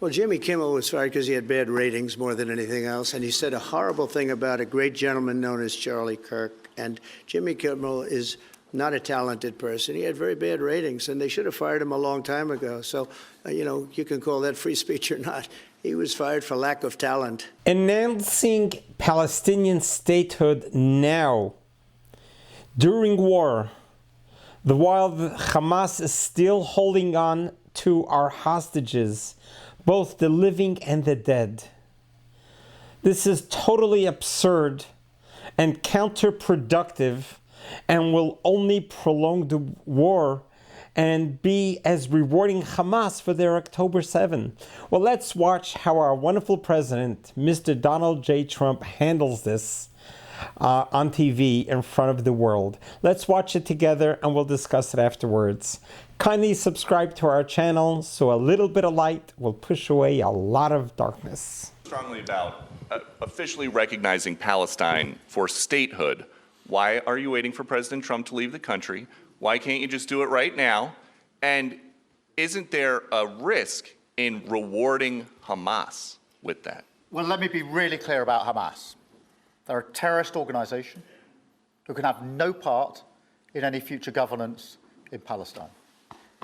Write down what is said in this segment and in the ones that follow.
Well, Jimmy Kimmel was fired because he had bad ratings more than anything else, and he said a horrible thing about a great gentleman known as Charlie Kirk. And Jimmy Kimmel is not a talented person. He had very bad ratings, and they should have fired him a long time ago. So, you can call that free speech or not. He was fired for lack of talent. Announcing Palestinian statehood now, during war, while Hamas is still holding on to our hostages, both the living and the dead. This is totally absurd and counterproductive and will only prolong the war and be as rewarding Hamas for their October 7. Well, let's watch how our wonderful president, Mr. Donald J. Trump, handles this on TV in front of the world. Let's watch it together and we'll discuss it afterwards. Kindly subscribe to our channel so a little bit of light will push away a lot of darkness. Strongly about officially recognizing Palestine for statehood. Why are you waiting for President Trump to leave the country? Why can't you just do it right now? And isn't there a risk in rewarding Hamas with that? Well, let me be really clear about Hamas. They're a terrorist organization who can have no part in any future governance in Palestine.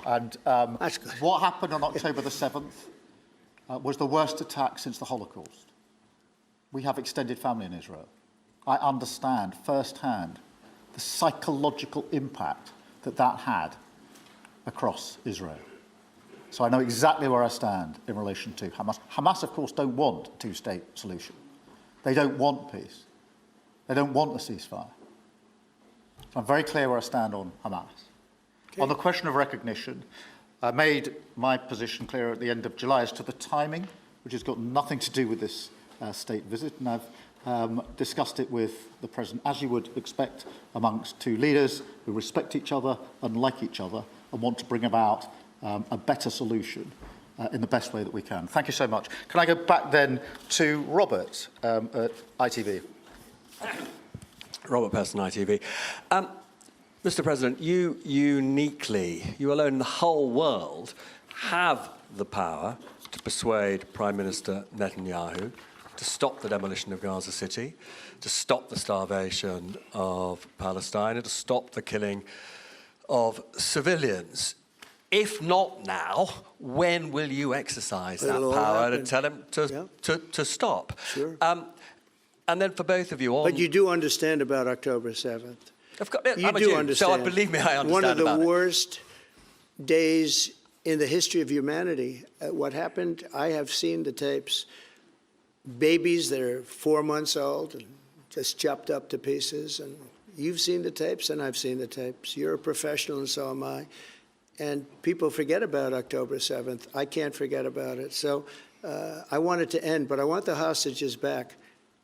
And what happened on October the 7th was the worst attack since the Holocaust. We have extended family in Israel. I understand firsthand the psychological impact that had across Israel. So I know exactly where I stand in relation to Hamas. Hamas, of course, don't want a two-state solution. They don't want peace. They don't want a ceasefire. So I'm very clear where I stand on Hamas. Okay. On the question of recognition, I made my position clear at the end of July as to the timing, which has got nothing to do with this state visit, and I've discussed it with the President, as you would expect amongst two leaders who respect each other and like each other and want to bring about a better solution in the best way that we can. Thank you so much. Can I go back then to Robert at ITV? Robert Person, ITV. Mr. President, you uniquely, you alone in the whole world, have the power to persuade Prime Minister Netanyahu to stop the demolition of Gaza City, to stop the starvation of Palestine, and to stop the killing of civilians. If not now, when will you exercise that power to tell him to stop? Sure. And then for both of you... But you do understand about October 7th. You do understand. So believe me, I understand. One of the worst days in the history of humanity. What happened, I have seen the tapes. Babies that are 4 months old and just chopped up to pieces. And you've seen the tapes and I've seen the tapes. You're a professional and so am I. And people forget about October 7th. I can't forget about it. So I want it to end, but I want the hostages back.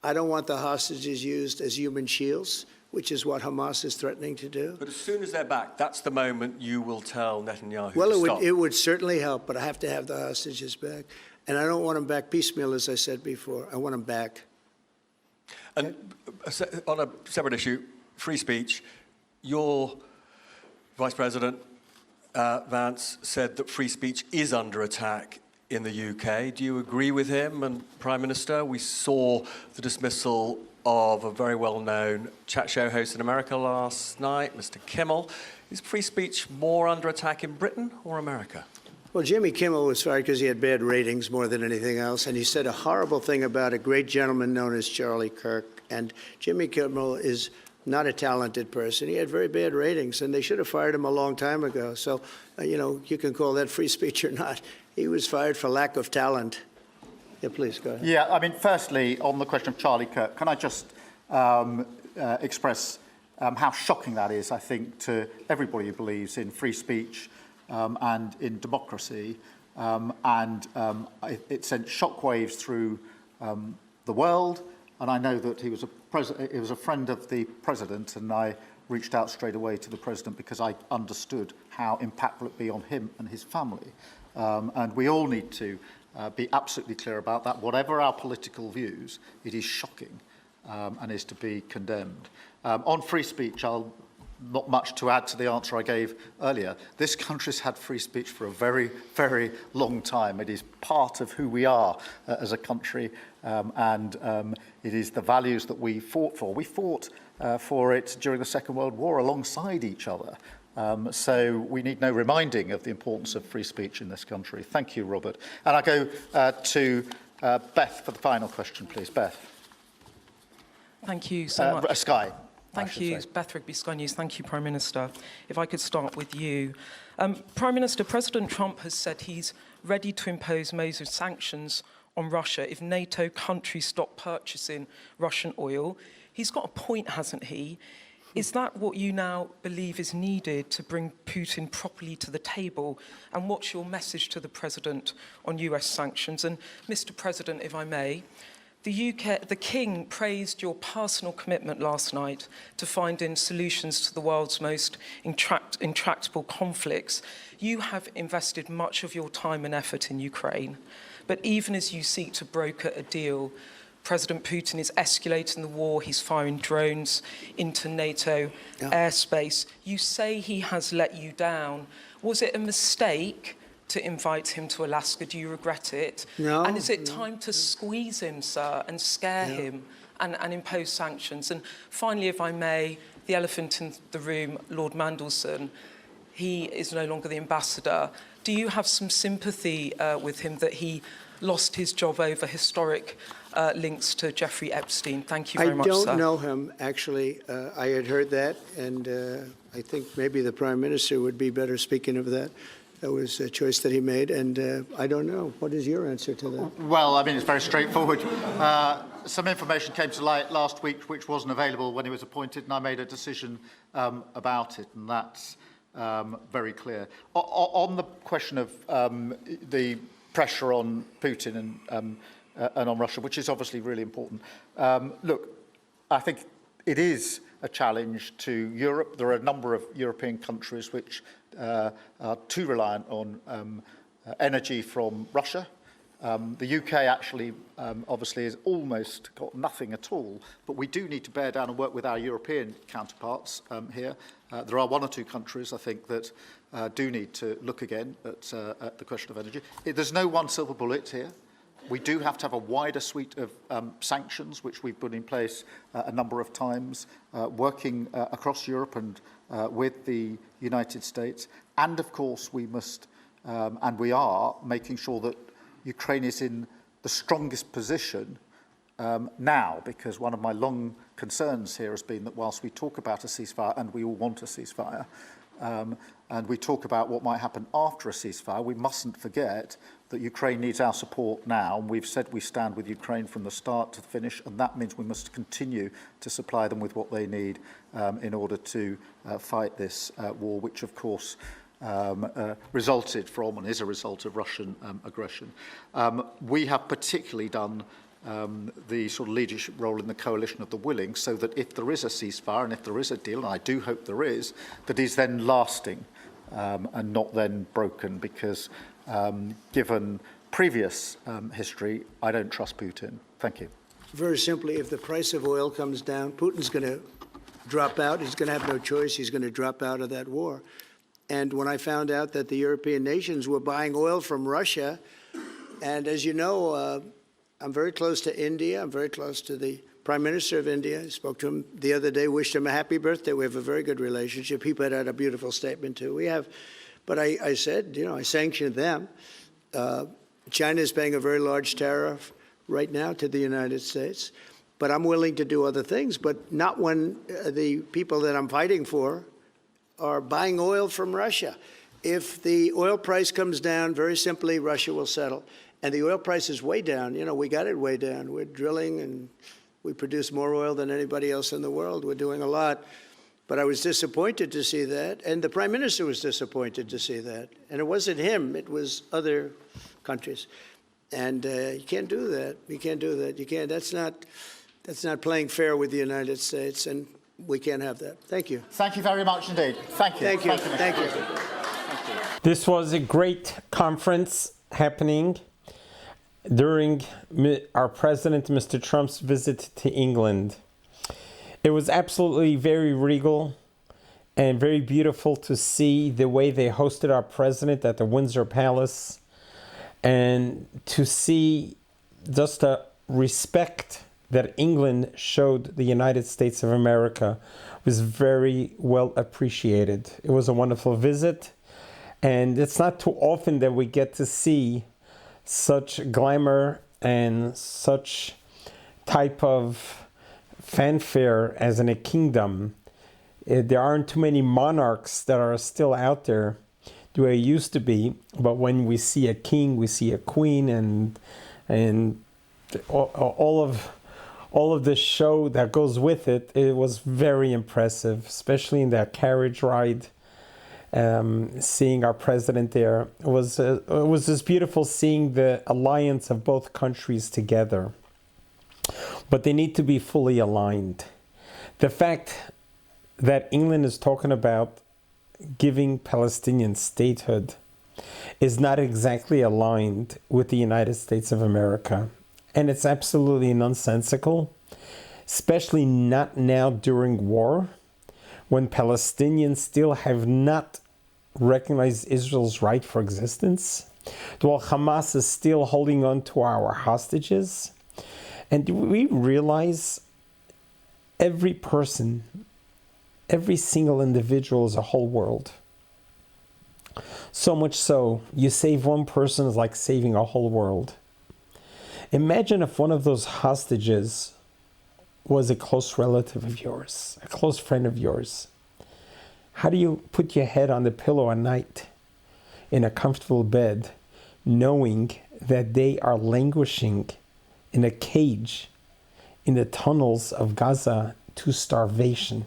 I don't want the hostages used as human shields, which is what Hamas is threatening to do. But as soon as they're back, that's the moment you will tell Netanyahu to stop. Well, it would certainly help, but I have to have the hostages back. And I don't want them back piecemeal, as I said before. I want them back. And on a separate issue, free speech, your Vice President, Vance, said that free speech is under attack in the UK. Do you agree with him? And Prime Minister, we saw the dismissal of a very well-known chat show host in America last night, Mr. Kimmel. Is free speech more under attack in Britain or America? Well, Jimmy Kimmel was fired because he had bad ratings more than anything else, and he said a horrible thing about a great gentleman known as Charlie Kirk. And Jimmy Kimmel is not a talented person. He had very bad ratings, and they should have fired him a long time ago. So, you can call that free speech or not. He was fired for lack of talent. Yeah, please, go ahead. Yeah, I mean, firstly, on the question of Charlie Kirk, can I just express how shocking that is, I think, to everybody who believes in free speech and in democracy. It sent shockwaves through the world. And I know that he was a friend of the president, and I reached out straight away to the president because I understood how impactful it would be on him and his family. And we all need to be absolutely clear about that. Whatever our political views, it is shocking and is to be condemned. On free speech, I'll not much to add to the answer I gave earlier. This country's had free speech for a very, very long time. It is part of who we are as a country, and it is the values that we fought for. We fought for it during the Second World War alongside each other. So we need no reminding of the importance of free speech in this country. Thank you, Robert. And I go to Beth for the final question, please. Beth. Thank you so much. Sky. Thank you, Beth Rigby, Sky News. Thank you, Prime Minister. If I could start with you. Prime Minister, President Trump has said he's ready to impose major sanctions on Russia if NATO countries stop purchasing Russian oil. He's got a point, hasn't he? Is that what you now believe is needed to bring Putin properly to the table? And what's your message to the President on US sanctions? And Mr. President, if I may, the King praised your personal commitment last night to finding solutions to the world's most intractable conflicts. You have invested much of your time and effort in Ukraine, but even as you seek to broker a deal, President Putin is escalating the war. He's firing drones into NATO airspace. You say he has let you down. Was it a mistake to invite him to Alaska? Do you regret it? No. And is it time to squeeze him, sir, and scare him and impose sanctions? And finally, if I may, the elephant in the room, Lord Mandelson, he is no longer the ambassador. Do you have some sympathy with him that he lost his job over historic links to Jeffrey Epstein? Thank you very much, sir. I don't know him, actually. I had heard that, and I think maybe the Prime Minister would be better speaking of that. That was a choice that he made, and I don't know. What is your answer to that? Well, I mean, it's very straightforward. Some information came to light last week which wasn't available when he was appointed, and I made a decision about it, and that's very clear. On the question of the pressure on Putin and on Russia, which is obviously really important, look, I think it is a challenge to Europe. There are a number of European countries which are too reliant on energy from Russia. The UK actually obviously has almost got nothing at all, but we do need to bear down and work with our European counterparts here. There are one or two countries, I think, that do need to look again at the question of energy. There's no one silver bullet here. We do have to have a wider suite of sanctions, which we've put in place a number of times, working across Europe and with the United States. And of course, we must, and we are, making sure that Ukraine is in the strongest position now, because one of my long concerns here has been that whilst we talk about a ceasefire, and we all want a ceasefire, and we talk about what might happen after a ceasefire, we mustn't forget that Ukraine needs our support now, and we've said we stand with Ukraine from the start to the finish, and that means we must continue to supply them with what they need in order to fight this war, which of course resulted from and is a result of Russian aggression. We have particularly done the sort of leadership role in the coalition of the willing, so that if there is a ceasefire and if there is a deal, and I do hope there is, that is then lasting and not then broken, because given previous history, I don't trust Putin. Thank you. Very simply, if the price of oil comes down, Putin's going to drop out. He's going to have no choice. He's going to drop out of that war. And when I found out that the European nations were buying oil from Russia, and as you know, I'm very close to India. I'm very close to the Prime Minister of India. I spoke to him the other day, wished him a happy birthday. We have a very good relationship. He put out a beautiful statement, too. We have, but I said, I sanctioned them. China is paying a very large tariff right now to the United States. But I'm willing to do other things, but not when the people that I'm fighting for are buying oil from Russia. If the oil price comes down, very simply, Russia will settle. And the oil price is way down. We got it way down. We're drilling and we produce more oil than anybody else in the world. We're doing a lot. But I was disappointed to see that. And the Prime Minister was disappointed to see that. And it wasn't him. It was other countries. And you can't do that. You can't do that. You can't. That's not playing fair with the United States. And we can't have that. Thank you. Thank you very much indeed. Thank you. Thank you. Thank you. This was a great conference happening during our President, Mr. Trump's visit to England. It was absolutely very regal. and very beautiful to see the way they hosted our president at the Windsor Palace, and to see just the respect that England showed the United States of America was very well appreciated. It was a wonderful visit, and it's not too often that we get to see such glamour and such type of fanfare as in a kingdom. There aren't too many monarchs that are still out there the way it used to be, but when we see a king, we see a queen, and all of the show that goes with it, it was very impressive, especially in that carriage ride. Seeing our president there, it was just beautiful seeing the alliance of both countries together. But they need to be fully aligned. The fact that England is talking about giving Palestinian statehood is not exactly aligned with the United States of America. And it's absolutely nonsensical, especially not now during war, when Palestinians still have not recognized Israel's right for existence, while Hamas is still holding on to our hostages. And do we realize every person, every single individual is a whole world? So much so, you save one person is like saving a whole world. Imagine if one of those hostages was a close relative of yours, a close friend of yours. How do you put your head on the pillow at night in a comfortable bed, knowing that they are languishing in a cage in the tunnels of Gaza to starvation?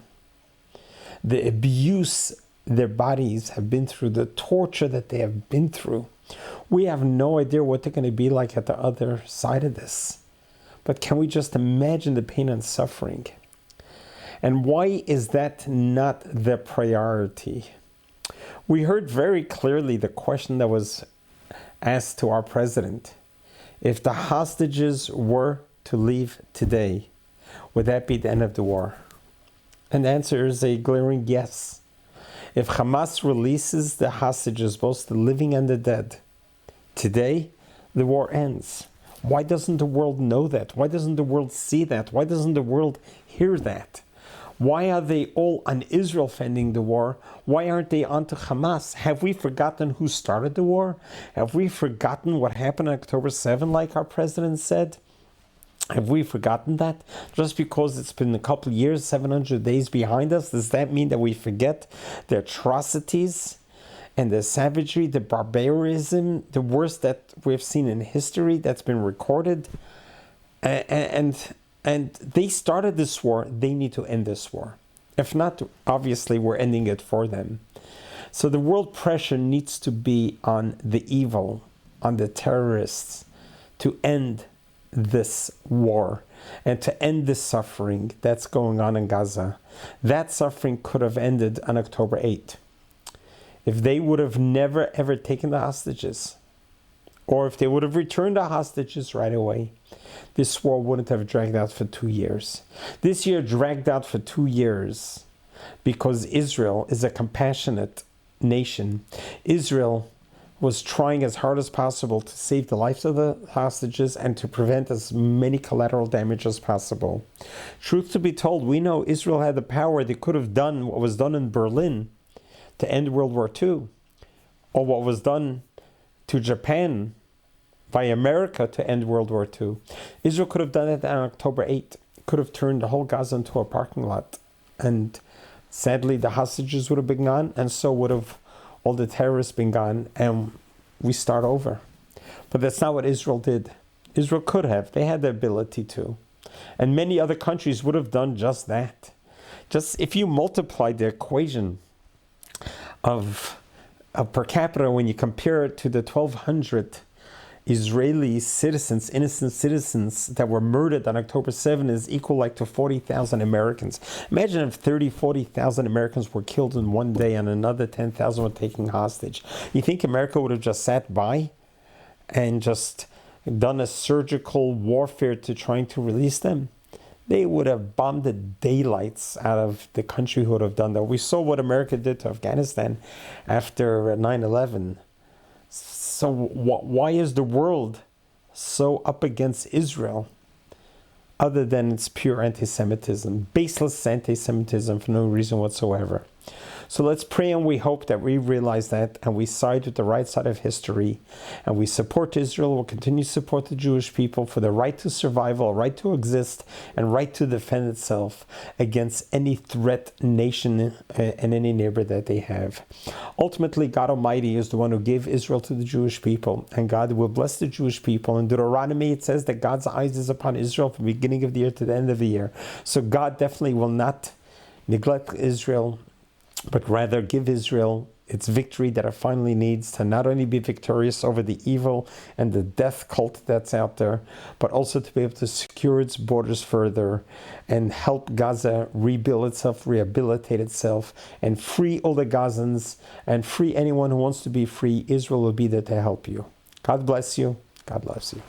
The abuse their bodies have been through, the torture that they have been through. We have no idea what they're going to be like at the other side of this. But can we just imagine the pain and suffering? And why is that not the priority? We heard very clearly the question that was asked to our president. If the hostages were to leave today, would that be the end of the war? And the answer is a glaring yes. If Hamas releases the hostages, both the living and the dead, today, the war ends. Why doesn't the world know that? Why doesn't the world see that? Why doesn't the world hear that? Why are they all on Israel fending the war? Why aren't they onto Hamas? Have we forgotten who started the war? Have we forgotten what happened on October 7, like our president said? Have we forgotten that? Just because it's been a couple of years, 700 days behind us, does that mean that we forget the atrocities and the savagery, the barbarism, the worst that we've seen in history that's been recorded? And they started this war, they need to end this war. If not, obviously we're ending it for them. So the world pressure needs to be on the evil, on the terrorists, to end this war and to end the suffering that's going on in Gaza. That suffering could have ended on October 8th. If they would have never ever taken the hostages, or if they would have returned the hostages right away, this war wouldn't have dragged out for 2 years. This year dragged out for 2 years because Israel is a compassionate nation. Israel was trying as hard as possible to save the lives of the hostages and to prevent as many collateral damage as possible. Truth to be told, we know Israel had the power. They could have done what was done in Berlin to end World War II, or what was done to Japan by America to end World War II. Israel could have done it on October 8th. Could have turned the whole Gaza into a parking lot. And sadly, the hostages would have been gone, and so would have all the terrorists been gone, and we start over. But that's not what Israel did. Israel could have. They had the ability to. And many other countries would have done just that. Just if you multiply the equation of per capita, when you compare it to the 1,200 Israeli citizens, innocent citizens that were murdered on October 7 is equal like to 40,000 Americans. Imagine if 40,000 Americans were killed in one day and another 10,000 were taken hostage. You think America would have just sat by and just done a surgical warfare to trying to release them? they would have bombed the daylights out of the country who would have done that. We saw what America did to Afghanistan after 9/11. So why is the world so up against Israel, other than it's pure anti-Semitism, baseless anti-Semitism for no reason whatsoever? So let's pray and we hope that we realize that and we side with the right side of history and we support Israel. We'll continue to support the Jewish people for the right to survival, right to exist, and right to defend itself against any threat, nation, and any neighbor that they have. Ultimately, God Almighty is the one who gave Israel to the Jewish people, and God will bless the Jewish people. In Deuteronomy, it says that God's eyes is upon Israel from the beginning of the year to the end of the year. So God definitely will not neglect Israel, but rather give Israel its victory that it finally needs to not only be victorious over the evil and the death cult that's out there, but also to be able to secure its borders further and help Gaza rebuild itself, rehabilitate itself, and free all the Gazans and free anyone who wants to be free. Israel will be there to help you. God bless you. God loves you.